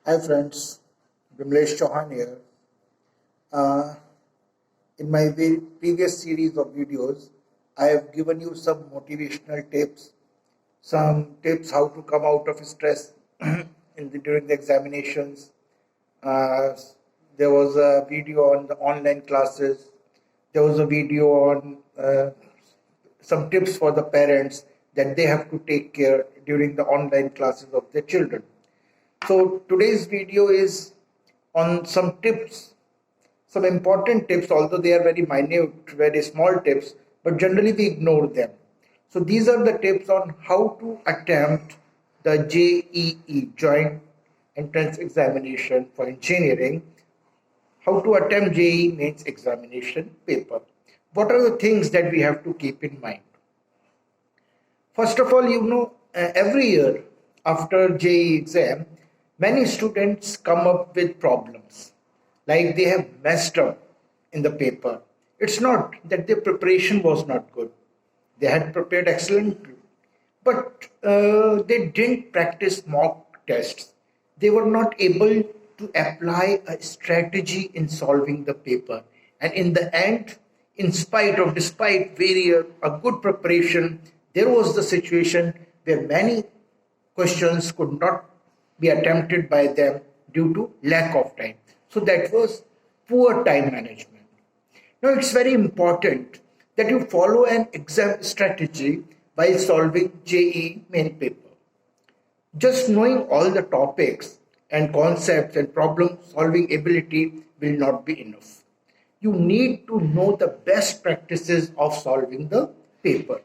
Hi friends, B K S Chauhan here. Uh, in my previous series of videos, I have given you some motivational tips, some tips how to come out of stress during the examinations. Uh, there was a video on the online classes. There was a video on some tips for the parents that they have to take care during the online classes of their children. So today's video is on some tips, some important tips, although they are very minute, very small tips, but generally we ignore them. So these are the tips on how to attempt the JEE, Joint Entrance Examination for Engineering, how to attempt JEE mains examination paper. What are the things that we have to keep in mind? First of all, every year after JEE exam, many students come up with problems, like they have messed up in the paper. It's not that their preparation was not good. They had prepared excellently, but they didn't practice mock tests. They were not able to apply a strategy in solving the paper. And in the end, despite a good preparation, there was the situation where many questions could not be attempted by them due to lack of time. So that was poor time management. Now it's very important that you follow an exam strategy while solving JEE main paper. Just knowing all the topics and concepts and problem solving ability will not be enough. You need to know the best practices of solving the paper.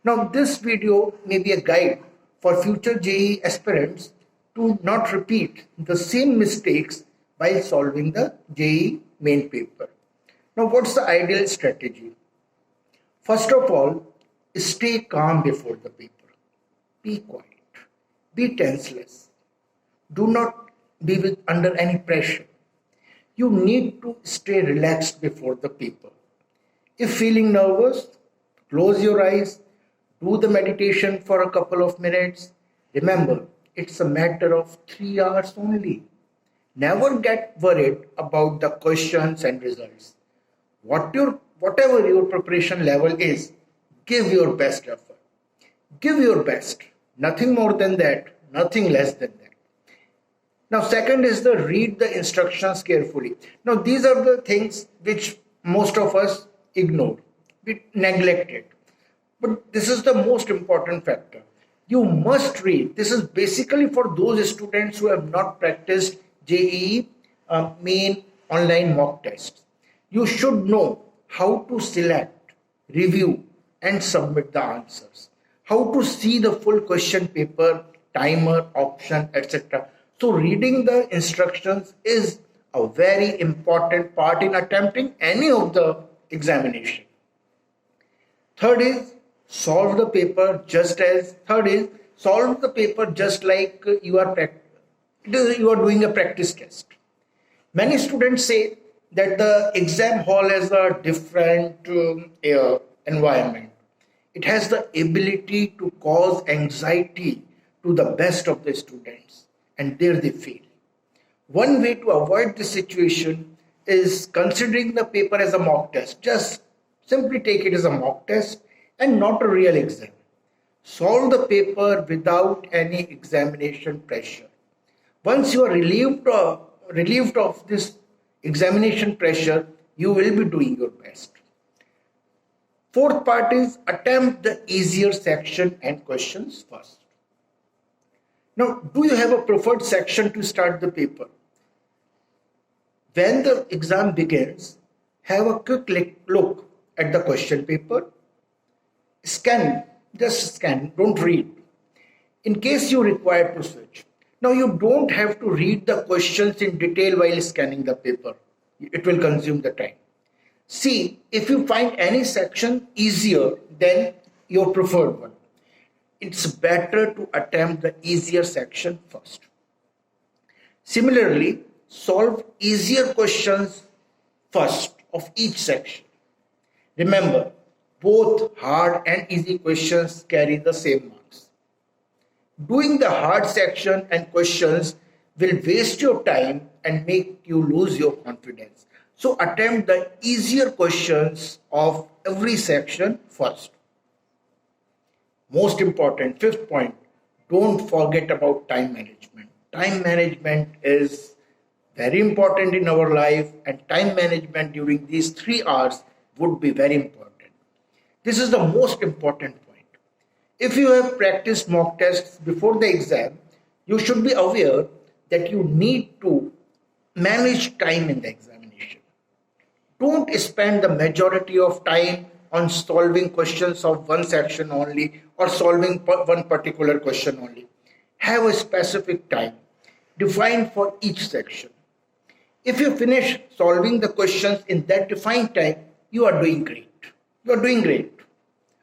Now, this video may be a guide for future JEE aspirants to not repeat the same mistakes while solving the JEE main paper. Now, what's the ideal strategy? First of all, stay calm before the paper. Be quiet. Be tenseless. Do not be under any pressure. You need to stay relaxed before the paper. If feeling nervous, close your eyes, do the meditation for a couple of minutes. Remember, it's a matter of 3 hours only. Never get worried about the questions and results. Whatever your preparation level is, give your best effort. Give your best. Nothing more than that, nothing less than that. Now, second is the read the instructions carefully. Now, these are the things which most of us ignore, we neglect it. But this is the most important factor. You must read. This is basically for those students who have not practiced JEE main online mock tests. You should know how to select, review, and submit the answers. How to see the full question paper, timer, option, etc. So reading the instructions is a very important part in attempting any of the examination. Third is solve the paper just like you are doing a practice test. Many students say that the exam hall has a different environment. It has the ability to cause anxiety to the best of the students, and there they fail. One way to avoid this situation is considering the paper as a mock test. Just simply take it as a mock test and not a real exam. Solve the paper without any examination pressure. Once you are relieved of this examination pressure, you will be doing your best. Fourth part is attempt the easier section and questions first. Now, do you have a preferred section to start the paper? When the exam begins, have a quick look at the question paper. Just scan, don't read. In case you require to switch. Now, you don't have to read the questions in detail while scanning the paper. It will consume the time. See if you find any section easier than your preferred one. It's better to attempt the easier section first. Similarly, solve easier questions first of each section. Remember, both hard and easy questions carry the same marks. Doing the hard section and questions will waste your time and make you lose your confidence. So attempt the easier questions of every section first. Most important, fifth point, don't forget about time management. Time management is very important in our life, and time management during these 3 hours would be very important. This is the most important point. If you have practiced mock tests before the exam, you should be aware that you need to manage time in the examination. Don't spend the majority of time on solving questions of one section only or solving one particular question only. Have a specific time defined for each section. If you finish solving the questions in that defined time, you are doing great. You are doing great.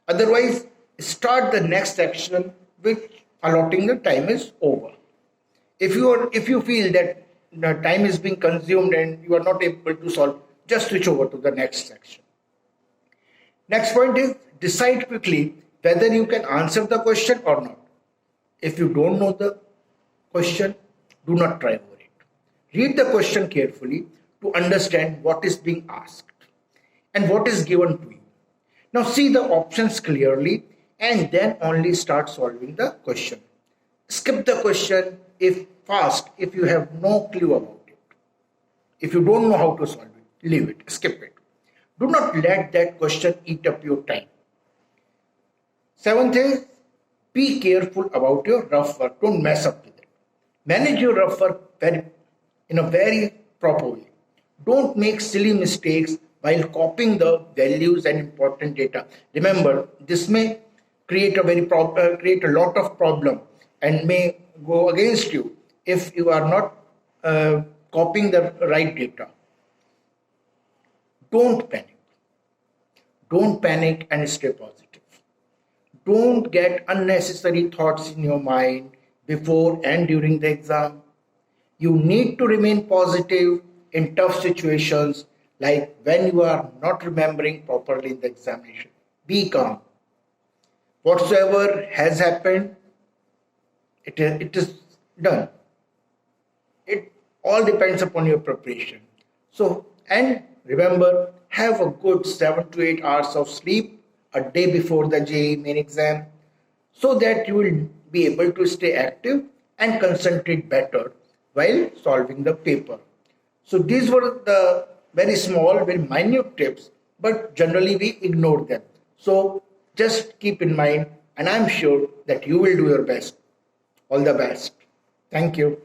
Otherwise, start the next section which allotting the time is over. If you feel that the time is being consumed and you are not able to solve, just switch over to the next section. Next point is decide quickly whether you can answer the question or not. If you don't know the question, do not try over it. Read the question carefully to understand what is being asked and what is given to you. Now see the options clearly and then only start solving the question. Skip the question if you have no clue about it. If you don't know how to solve it, leave it, skip it. Do not let that question eat up your time. Seventh is be careful about your rough work. Don't mess up with it. Manage your rough work in a very proper way. Don't make silly mistakes while copying the values and important data. Remember, this may create a lot of problem and may go against you if you are not copying the right data. Don't panic. Don't panic and stay positive. Don't get unnecessary thoughts in your mind before and during the exam. You need to remain positive in tough situations like when you are not remembering properly in the examination. Be calm. Whatsoever has happened, it is done. It all depends upon your preparation. So, and remember, have a good 7 to 8 hours of sleep a day before the JEE main exam so that you will be able to stay active and concentrate better while solving the paper. So these were the very small, very minute tips, but generally we ignore them. So just keep in mind, and I'm sure that you will do your best. All the best. Thank you.